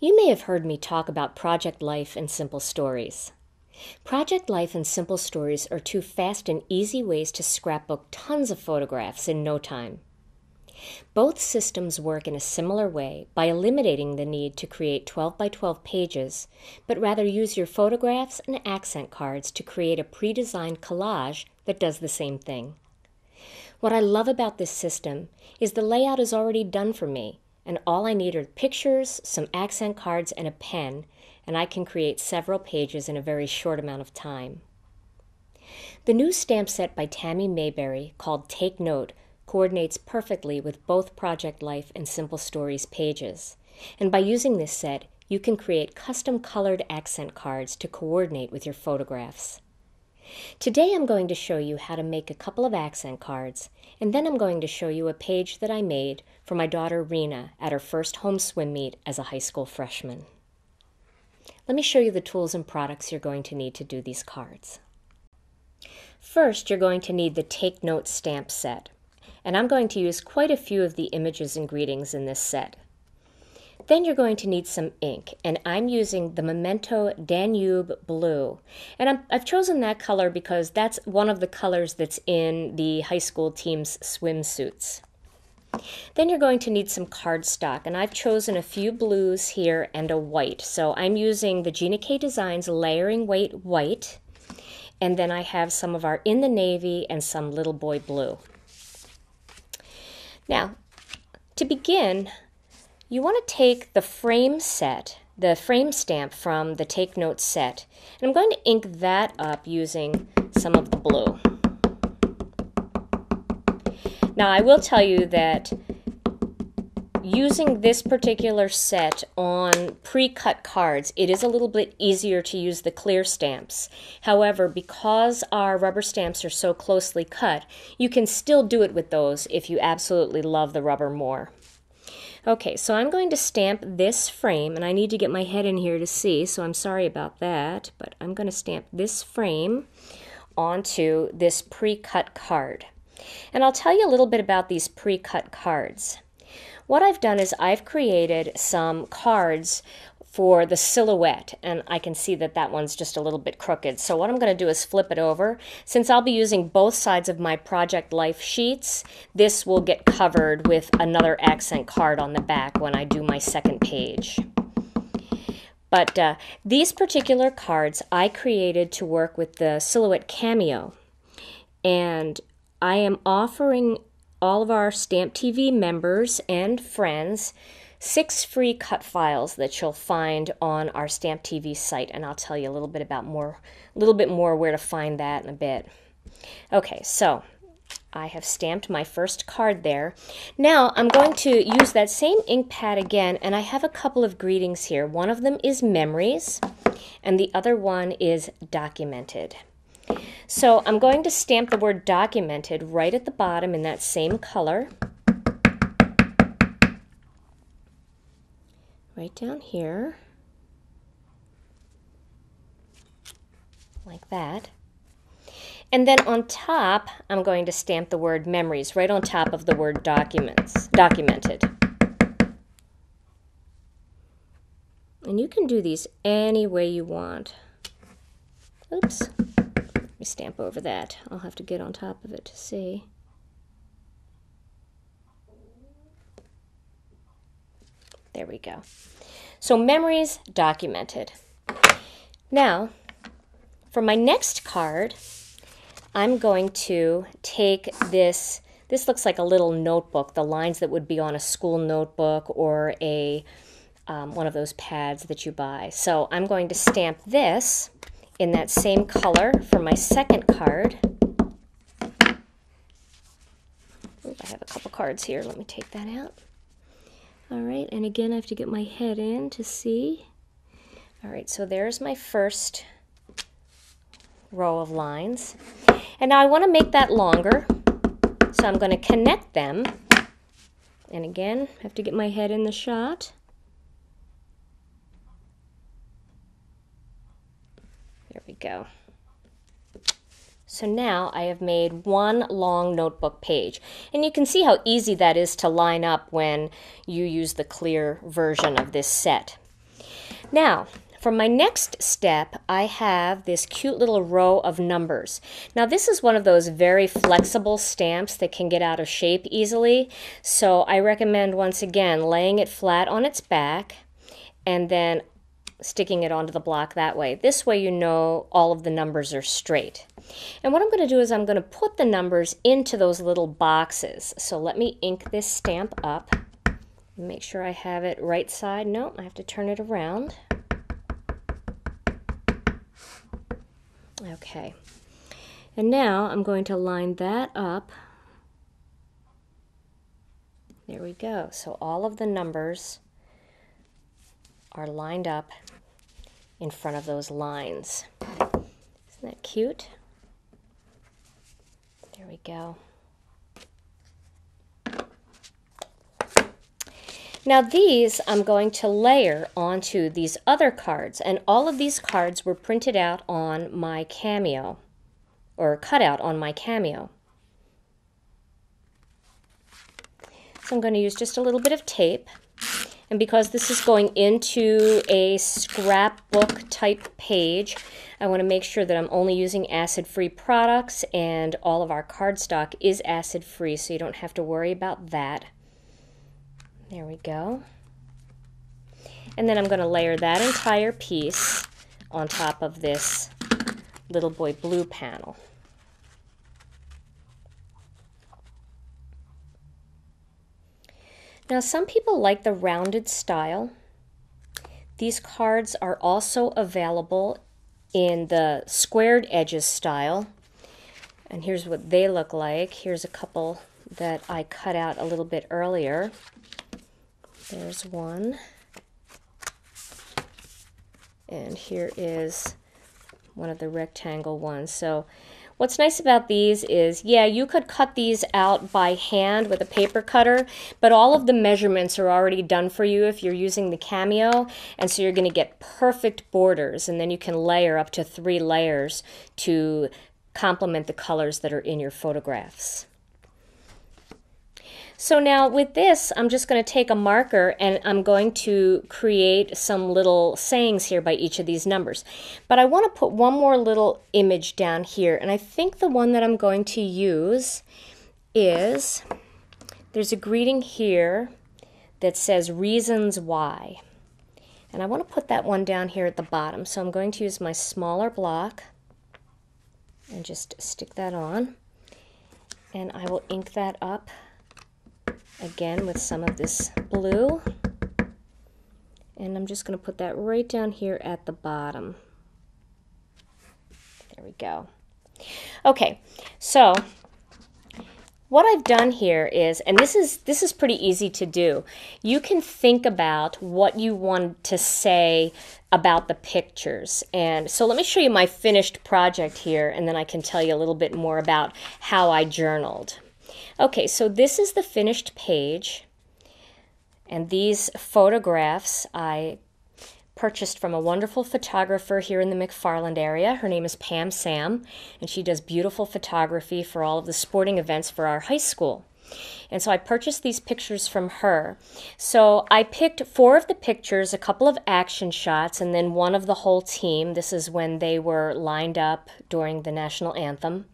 You may have heard me talk about Project Life and Simple Stories. Project Life and Simple Stories are two fast and easy ways to scrapbook tons of photographs in no time. Both systems work in a similar way by eliminating the need to create 12 by 12 pages, but rather use your photographs and accent cards to create a pre-designed collage that does the same thing. What I love about this system is the layout is already done for me, and all I need are pictures, some accent cards, and a pen, and I can create several pages in a very short amount of time. The new stamp set by Tammy Mayberry, called Take Note, coordinates perfectly with both Project Life and Simple Stories pages. And by using this set, you can create custom colored accent cards to coordinate with your photographs. Today I'm going to show you how to make a couple of accent cards, and then I'm going to show you a page that I made for my daughter Gina at her first home swim meet as a high school freshman. Let me show you the tools and products you're going to need to do these cards. First, you're going to need the Take Note stamp set, and I'm going to use quite a few of the images and greetings in this set. Then you're going to need some ink, and I'm using the Memento Danube Blue. And I've chosen that color because that's one of the colors that's in the high school team's swimsuits. Then you're going to need some cardstock, and I've chosen a few blues here and a white. So I'm using the Gina K Designs Layering Weight White, and then I have some of our In the Navy and some Little Boy Blue. Now, to begin, you want to take the frame set, the frame stamp from the Take Note set, and I'm going to ink that up using some of the blue. Now, I will tell you that using this particular set on pre-cut cards, it is a little bit easier to use the clear stamps. However, because our rubber stamps are so closely cut, you can still do it with those if you absolutely love the rubber more. Okay, so I'm going to stamp this frame, and I need to get my head in here to see, so I'm sorry about that, but I'm going to stamp this frame onto this pre-cut card. And I'll tell you a little bit about these pre-cut cards. What I've done is I've created some cards for the silhouette, and I can see that that one's just a little bit crooked. So what I'm going to do is flip it over. Since I'll be using both sides of my Project Life sheets, this will get covered with another accent card on the back when I do my second page. But these particular cards I created to work with the Silhouette Cameo, and I am offering all of our Stamp TV members and friends 6 free cut files that you'll find on our Stamp TV site, and I'll tell you a little bit more where to find that in a bit. Okay, so I have stamped my first card there. Now I'm going to use that same ink pad again, and I have a couple of greetings here. One of them is memories, and the other one is documented. So I'm going to stamp the word documented right at the bottom in that same color. Right down here, like that. And then on top, I'm going to stamp the word memories right on top of the word documented. And you can do these any way you want. Oops, let me stamp over that. I'll have to get on top of it to see. There we go. So memories, documented. Now, for my next card, I'm going to take this. This looks like a little notebook, the lines that would be on a school notebook or a one of those pads that you buy. So I'm going to stamp this in that same color for my second card. Ooh, I have a couple cards here. Let me take that out. All right, and again, I have to get my head in to see. All right, so there's my first row of lines. And now I want to make that longer, so I'm going to connect them. And again, I have to get my head in the shot. There we go. So now I have made one long notebook page. And you can see how easy that is to line up when you use the clear version of this set. Now, for my next step, I have this cute little row of numbers. Now, this is one of those very flexible stamps that can get out of shape easily. So I recommend, once again, laying it flat on its back and then sticking it onto the block that way. This way you know all of the numbers are straight. And what I'm going to do is I'm going to put the numbers into those little boxes. So let me ink this stamp up. Make sure I have it right side. No, I have to turn it around. Okay. And now I'm going to line that up. There we go. So all of the numbers are lined up in front of those lines. Isn't that cute? There we go. Now these I'm going to layer onto these other cards, and all of these cards were printed out on my Cameo, or cut out on my Cameo. So I'm going to use just a little bit of tape. And because this is going into a scrapbook type page, I want to make sure that I'm only using acid-free products, and all of our cardstock is acid-free, so you don't have to worry about that. There we go. And then I'm going to layer that entire piece on top of this Little Boy Blue panel. Now, some people like the rounded style. These cards are also available in the squared edges style. And here's what they look like. Here's a couple that I cut out a little bit earlier. There's one. And here is one of the rectangle ones. So what's nice about these is, yeah, you could cut these out by hand with a paper cutter, but all of the measurements are already done for you if you're using the Cameo, and so you're going to get perfect borders, and then you can layer up to 3 layers to complement the colors that are in your photographs. So now with this, I'm just going to take a marker and I'm going to create some little sayings here by each of these numbers. But I want to put one more little image down here, and I think the one that I'm going to use is, there's a greeting here that says reasons why. And I want to put that one down here at the bottom. So I'm going to use my smaller block and just stick that on. And I will ink that up again with some of this blue, and I'm just going to put that right down here at the bottom. There we go. Okay, so what I've done here is, and this is pretty easy to do, you can think about what you want to say about the pictures. And so let me show you my finished project here, and then I can tell you a little bit more about how I journaled. Okay, so this is the finished page, and these photographs I purchased from a wonderful photographer here in the McFarland area. Her name is Pam Sam, and she does beautiful photography for all of the sporting events for our high school. And so I purchased these pictures from her. So I picked 4 of the pictures, a couple of action shots, and then one of the whole team. This is when they were lined up during the national anthem.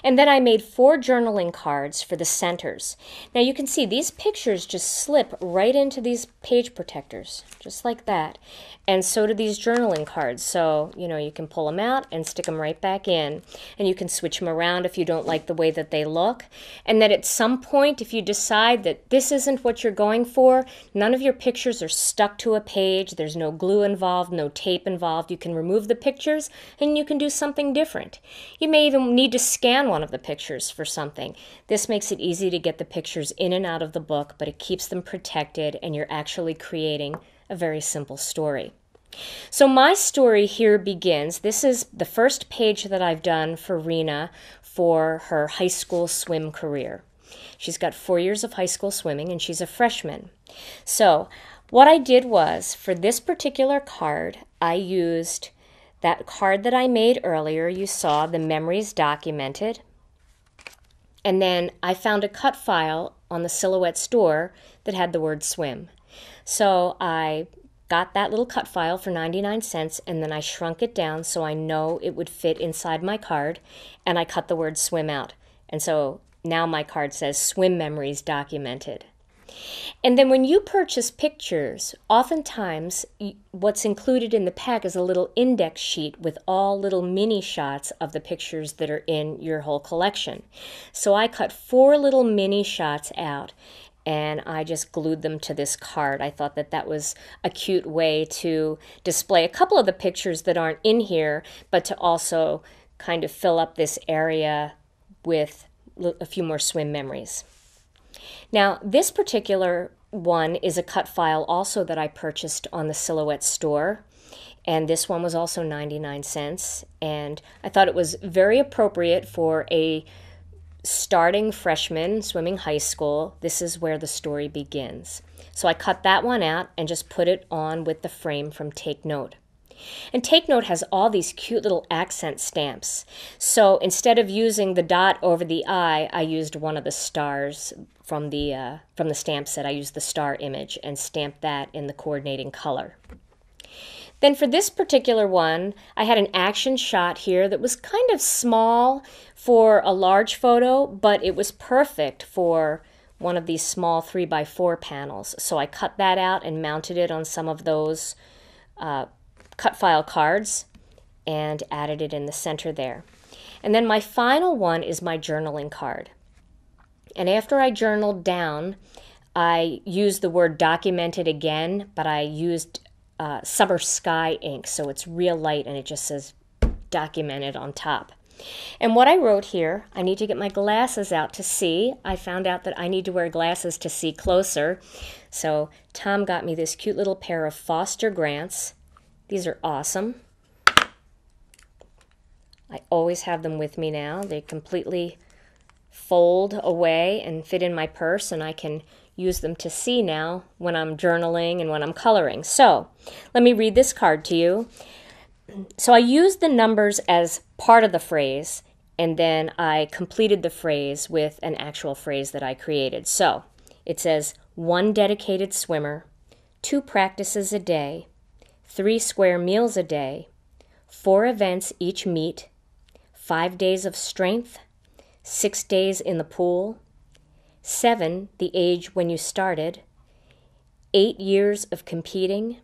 And then I made 4 journaling cards for the centers. Now you can see these pictures just slip right into these page protectors, just like that. And so do these journaling cards. So, you know, you can pull them out and stick them right back in. And you can switch them around if you don't like the way that they look. And then at some point, if you decide that this isn't what you're going for, none of your pictures are stuck to a page, there's no glue involved, no tape involved, you can remove the pictures and you can do something different. You may even need to scan one of the pictures for something. This makes it easy to get the pictures in and out of the book, but it keeps them protected and you're actually creating a very simple story. So my story here begins. This is the first page that I've done for Rena for her high school swim career. She's got 4 years of high school swimming and she's a freshman. So what I did was, for this particular card, I used that card that I made earlier. You saw the memories documented. And then I found a cut file on the Silhouette store that had the word swim. So I got that little cut file for 99 cents, and then I shrunk it down so I know it would fit inside my card, and I cut the word swim out. And so now my card says swim memories documented. And then when you purchase pictures, oftentimes what's included in the pack is a little index sheet with all little mini shots of the pictures that are in your whole collection. So I cut 4 little mini shots out, and I just glued them to this card. I thought that that was a cute way to display a couple of the pictures that aren't in here, but to also kind of fill up this area with a few more swim memories. Now, this particular one is a cut file also that I purchased on the Silhouette store, and this one was also 99 cents, and I thought it was very appropriate for a starting freshman swimming high school. This is where the story begins. So I cut that one out and just put it on with the frame from Take Note. And Take Note has all these cute little accent stamps. So instead of using the dot over the I used one of the stars from the stamp set. I used the star image and stamped that in the coordinating color. Then for this particular one, I had an action shot here that was kind of small for a large photo, but it was perfect for one of these small 3x4 panels. So I cut that out and mounted it on some of those cut file cards and added it in the center there. And then my final one is my journaling card. And after I journaled down, I used the word documented again, but I used summer sky ink, so it's real light and it just says documented on top. And what I wrote here, I need to get my glasses out to see. I found out that I need to wear glasses to see closer. So Tom got me this cute little pair of Foster Grants. These are awesome. I always have them with me now. They completely fold away and fit in my purse, and I can use them to see now when I'm journaling and when I'm coloring. So let me read this card to you. So I used the numbers as part of the phrase, and then I completed the phrase with an actual phrase that I created. So it says 1 dedicated swimmer, 2 practices a day, 3 square meals a day, 4 events each meet, 5 days of strength, 6 days in the pool, 7, the age when you started, 8 years of competing,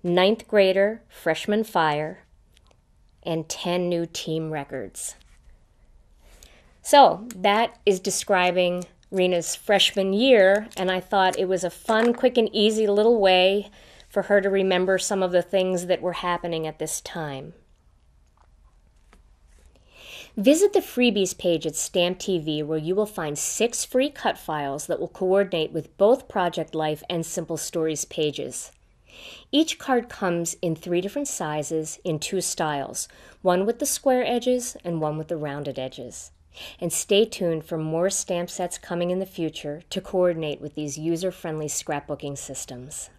9th grader, freshman fire, and 10 new team records. So that is describing Rena's freshman year, and I thought it was a fun, quick, and easy little way for her to remember some of the things that were happening at this time. Visit the freebies page at Stamp TV, where you will find 6 free cut files that will coordinate with both Project Life and Simple Stories pages. Each card comes in 3 different sizes in 2 styles, one with the square edges and one with the rounded edges. And stay tuned for more stamp sets coming in the future to coordinate with these user-friendly scrapbooking systems.